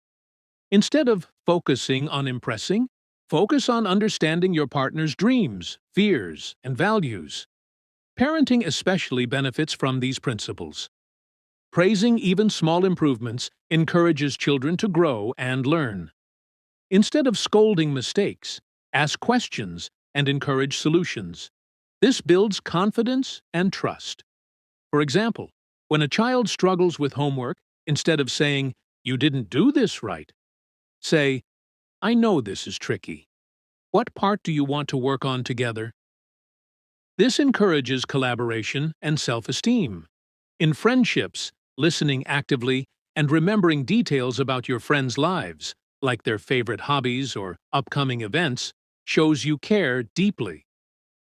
Instead of focusing on impressing, focus on understanding your partner's dreams, fears, and values. Parenting especially benefits from these principles. Praising even small improvements encourages children to grow and learn. Instead of scolding mistakes, ask questions and encourage solutions. This builds confidence and trust. For example, when a child struggles with homework, instead of saying, "You didn't do this right," say, "I know this is tricky. What part do you want to work on together?" This encourages collaboration and self-esteem. In friendships, listening actively and remembering details about your friends' lives, like their favorite hobbies or upcoming events, shows you care deeply.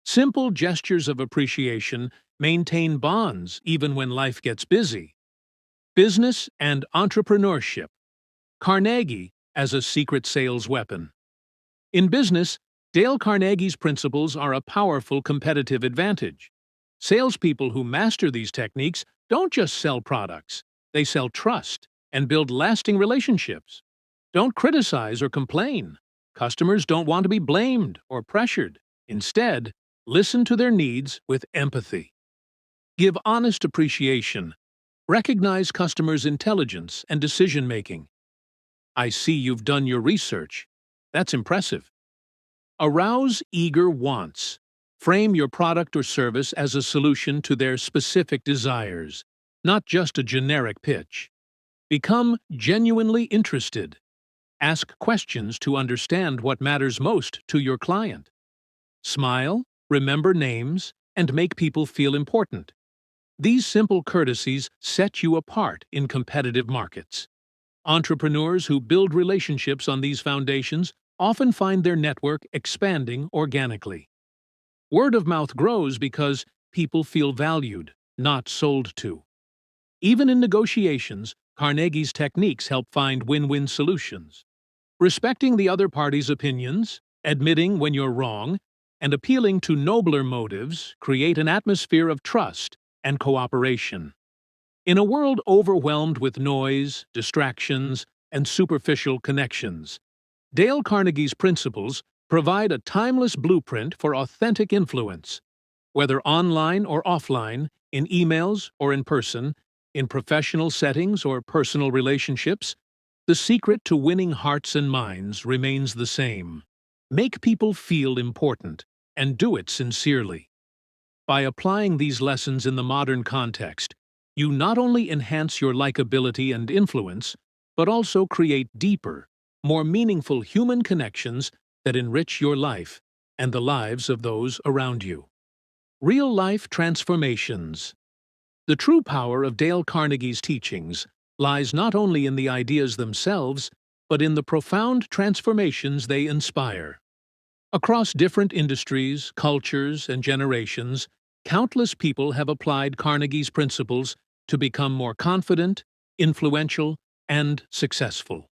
Simple gestures of appreciation maintain bonds even when life gets busy. Business and entrepreneurship. Carnegie as a secret sales weapon. In business, Dale Carnegie's principles are a powerful competitive advantage. Salespeople who master these techniques don't just sell products, they sell trust and build lasting relationships. Don't criticize or complain. Customers don't want to be blamed or pressured. Instead, listen to their needs with empathy. Give honest appreciation. Recognize customers' intelligence and decision-making. I see you've done your research. That's impressive. Arouse eager wants. Frame your product or service as a solution to their specific desires, not just a generic pitch. Become genuinely interested. Ask questions to understand what matters most to your client. Smile, remember names, and make people feel important. These simple courtesies set you apart in competitive markets. Entrepreneurs who build relationships on these foundations often find their network expanding organically. Word of mouth grows because people feel valued, not sold to. Even in negotiations, Carnegie's techniques help find win-win solutions. Respecting the other party's opinions, admitting when you're wrong, and appealing to nobler motives create an atmosphere of trust and cooperation. In a world overwhelmed with noise, distractions, and superficial connections, Dale Carnegie's principles provide a timeless blueprint for authentic influence. Whether online or offline, in emails or in person, in professional settings or personal relationships, the secret to winning hearts and minds remains the same. Make people feel important, and do it sincerely. By applying these lessons in the modern context, you not only enhance your likability and influence, but also create deeper, more meaningful human connections that enrich your life and the lives of those around you. Real-life transformations. The true power of Dale Carnegie's teachings lies not only in the ideas themselves, but in the profound transformations they inspire. Across different industries, cultures, and generations, countless people have applied Carnegie's principles to become more confident, influential, and successful.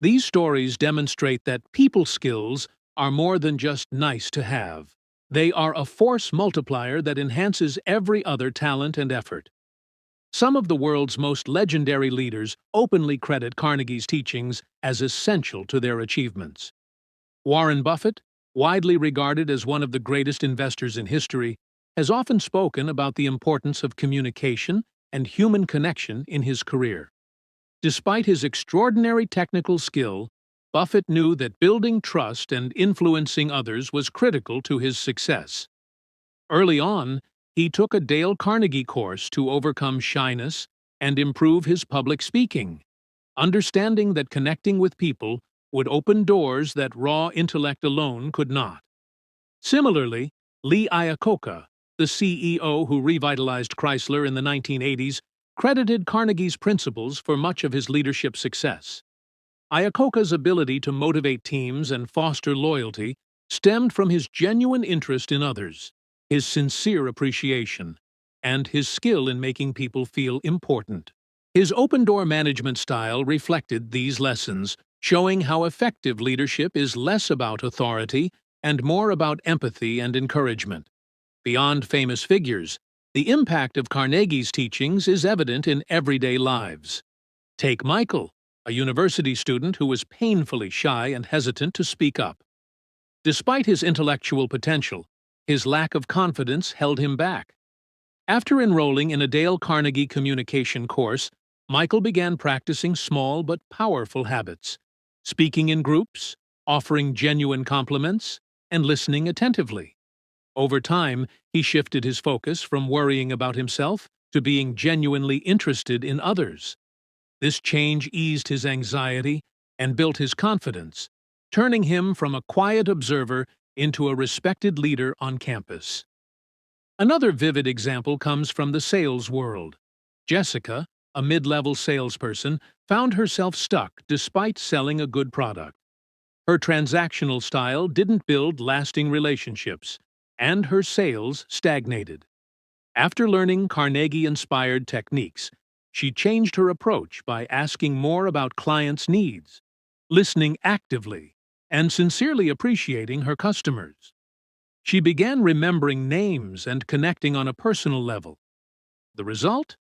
These stories demonstrate that people skills are more than just nice to have. They are a force multiplier that enhances every other talent and effort. Some of the world's most legendary leaders openly credit Carnegie's teachings as essential to their achievements. Warren Buffett, widely regarded as one of the greatest investors in history, has often spoken about the importance of communication and human connection in his career. Despite his extraordinary technical skill, Buffett knew that building trust and influencing others was critical to his success. Early on, he took a Dale Carnegie course to overcome shyness and improve his public speaking, understanding that connecting with people would open doors that raw intellect alone could not. Similarly, Lee Iacocca, the CEO who revitalized Chrysler in the 1980s, credited Carnegie's principles for much of his leadership success. Iacocca's ability to motivate teams and foster loyalty stemmed from his genuine interest in others, his sincere appreciation, and his skill in making people feel important. His open-door management style reflected these lessons, showing how effective leadership is less about authority and more about empathy and encouragement. Beyond famous figures, the impact of Carnegie's teachings is evident in everyday lives. Take Michael, a university student who was painfully shy and hesitant to speak up. Despite his intellectual potential, his lack of confidence held him back. After enrolling in a Dale Carnegie communication course, Michael began practicing small but powerful habits: speaking in groups, offering genuine compliments, and listening attentively. Over time, he shifted his focus from worrying about himself to being genuinely interested in others. This change eased his anxiety and built his confidence, turning him from a quiet observer into a respected leader on campus. Another vivid example comes from the sales world. Jessica, a mid-level salesperson, found herself stuck despite selling a good product. Her transactional style didn't build lasting relationships, and her sales stagnated. After learning Carnegie-inspired techniques, she changed her approach by asking more about clients' needs, listening actively, and sincerely appreciating her customers. She began remembering names and connecting on a personal level. The result?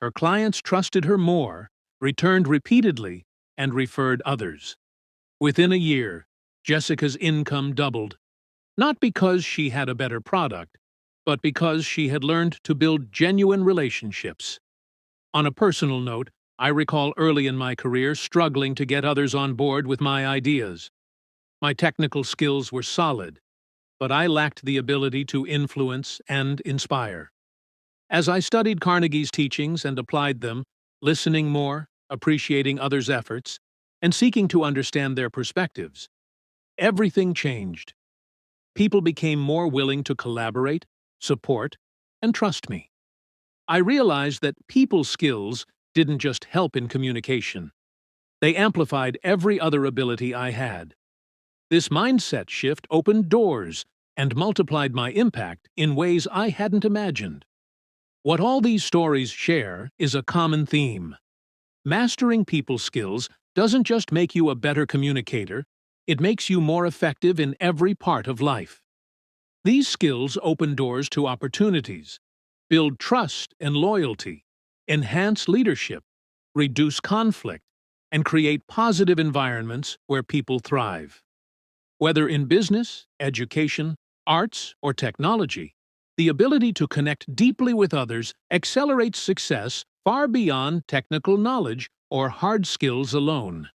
Her clients trusted her more, returned repeatedly, and referred others. Within a year, Jessica's income doubled, not because she had a better product, but because she had learned to build genuine relationships. On a personal note, I recall early in my career struggling to get others on board with my ideas. My technical skills were solid, but I lacked the ability to influence and inspire. As I studied Carnegie's teachings and applied them, listening more, appreciating others' efforts, and seeking to understand their perspectives, everything changed. People became more willing to collaborate, support, and trust me. I realized that people skills didn't just help in communication. They amplified every other ability I had. This mindset shift opened doors and multiplied my impact in ways I hadn't imagined. What all these stories share is a common theme. Mastering people skills doesn't just make you a better communicator, it makes you more effective in every part of life. These skills open doors to opportunities, build trust and loyalty, enhance leadership, reduce conflict, and create positive environments where people thrive. Whether in business, education, arts, or technology, the ability to connect deeply with others accelerates success far beyond technical knowledge or hard skills alone.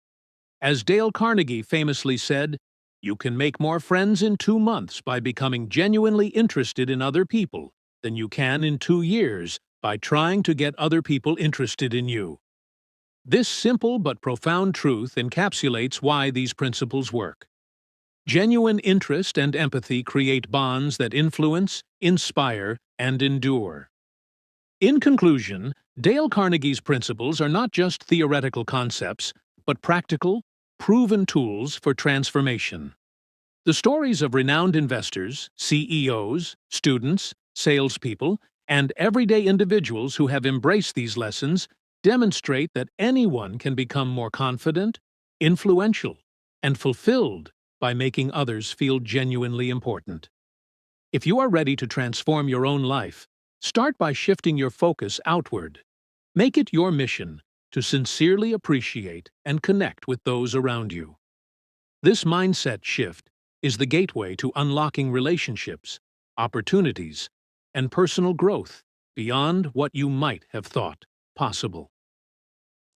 As Dale Carnegie famously said, "You can make more friends in 2 months by becoming genuinely interested in other people than you can in 2 years by trying to get other people interested in you." This simple but profound truth encapsulates why these principles work. Genuine interest and empathy create bonds that influence, inspire, and endure. In conclusion, Dale Carnegie's principles are not just theoretical concepts, but practical, proven tools for transformation. The stories of renowned investors, CEOs, students, salespeople, and everyday individuals who have embraced these lessons demonstrate that anyone can become more confident, influential, and fulfilled by making others feel genuinely important. If you are ready to transform your own life, start by shifting your focus outward. Make it your mission to sincerely appreciate and connect with those around you. This mindset shift is the gateway to unlocking relationships, opportunities, and personal growth beyond what you might have thought possible.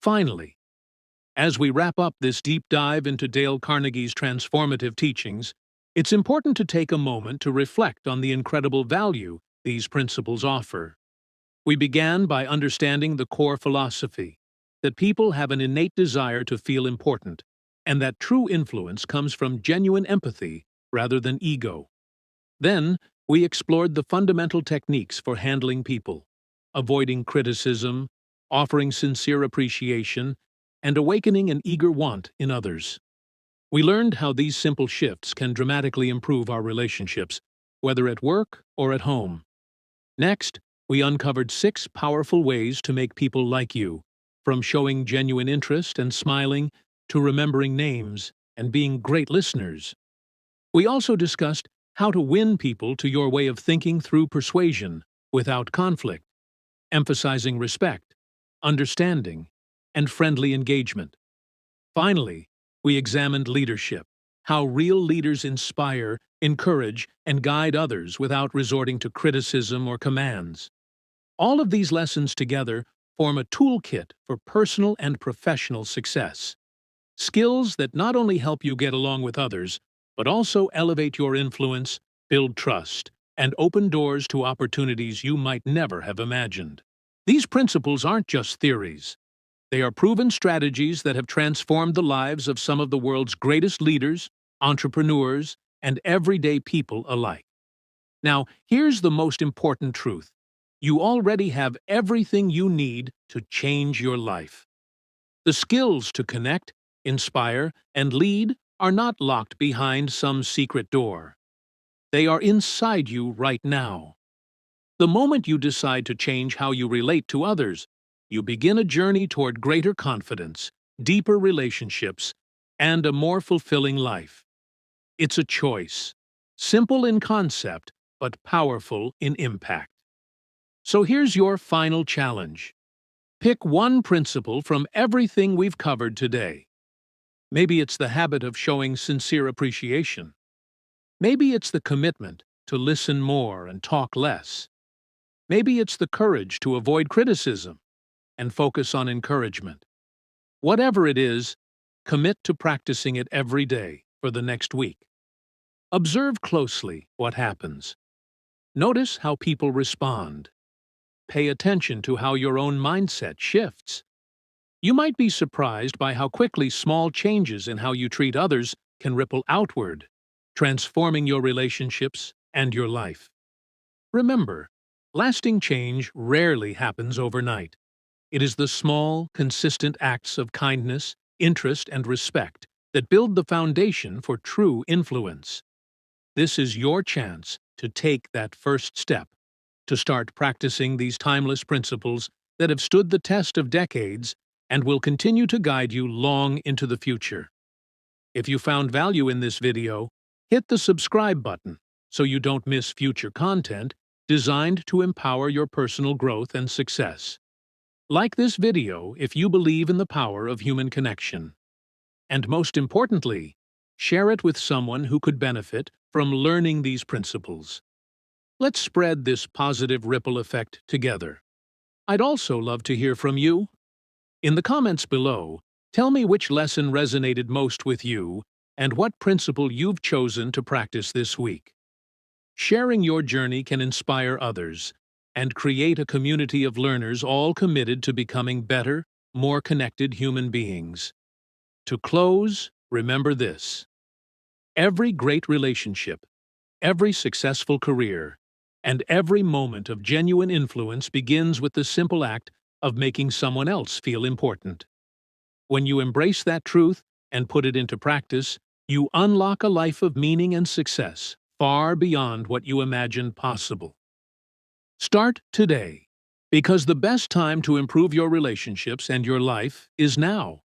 Finally, as we wrap up this deep dive into Dale Carnegie's transformative teachings, it's important to take a moment to reflect on the incredible value these principles offer. We began by understanding the core philosophy, that people have an innate desire to feel important, and that true influence comes from genuine empathy rather than ego. Then, we explored the fundamental techniques for handling people, avoiding criticism, offering sincere appreciation, and awakening an eager want in others. We learned how these simple shifts can dramatically improve our relationships, whether at work or at home. Next, we uncovered 6 powerful ways to make people like you, from showing genuine interest and smiling to remembering names and being great listeners. We also discussed how to win people to your way of thinking through persuasion without conflict, emphasizing respect, understanding, and friendly engagement. Finally, we examined leadership, how real leaders inspire, encourage, and guide others without resorting to criticism or commands. All of these lessons together form a toolkit for personal and professional success. Skills that not only help you get along with others, but also elevate your influence, build trust, and open doors to opportunities you might never have imagined. These principles aren't just theories. They are proven strategies that have transformed the lives of some of the world's greatest leaders, entrepreneurs, and everyday people alike. Now, here's the most important truth. You already have everything you need to change your life. The skills to connect, inspire, and lead are not locked behind some secret door. They are inside you right now. The moment you decide to change how you relate to others, you begin a journey toward greater confidence, deeper relationships, and a more fulfilling life. It's a choice, simple in concept, but powerful in impact. So here's your final challenge. Pick one principle from everything we've covered today. Maybe it's the habit of showing sincere appreciation. Maybe it's the commitment to listen more and talk less. Maybe it's the courage to avoid criticism and focus on encouragement. Whatever it is, commit to practicing it every day for the next week. Observe closely what happens. Notice how people respond. Pay attention to how your own mindset shifts. You might be surprised by how quickly small changes in how you treat others can ripple outward, transforming your relationships and your life. Remember, lasting change rarely happens overnight. It is the small, consistent acts of kindness, interest, and respect that build the foundation for true influence. This is your chance to take that first step, to start practicing these timeless principles that have stood the test of decades and will continue to guide you long into the future. If you found value in this video, hit the subscribe button so you don't miss future content designed to empower your personal growth and success. Like this video if you believe in the power of human connection. And most importantly, share it with someone who could benefit from learning these principles. Let's spread this positive ripple effect together. I'd also love to hear from you. In the comments below, tell me which lesson resonated most with you and what principle you've chosen to practice this week. Sharing your journey can inspire others and create a community of learners all committed to becoming better, more connected human beings. To close, remember this. Every great relationship, every successful career, and every moment of genuine influence begins with the simple act of making someone else feel important. When you embrace that truth and put it into practice, you unlock a life of meaning and success far beyond what you imagined possible. Start today, because the best time to improve your relationships and your life is now.